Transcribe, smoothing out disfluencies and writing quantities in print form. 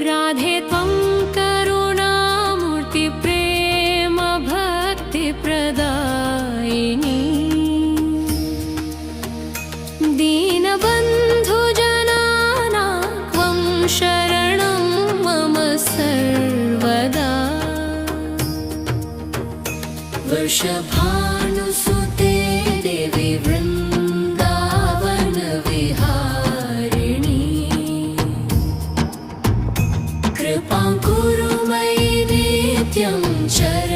राधे त्वं करुणामूर्ति प्रेम भक्ति प्रदायिनी दीनबन्धु जनानां त्वं शरणं मम सर्वदा वृषभानुसुते देवी वृन्दावन विहारिणी कृपां कुरु मयि नित्यं चर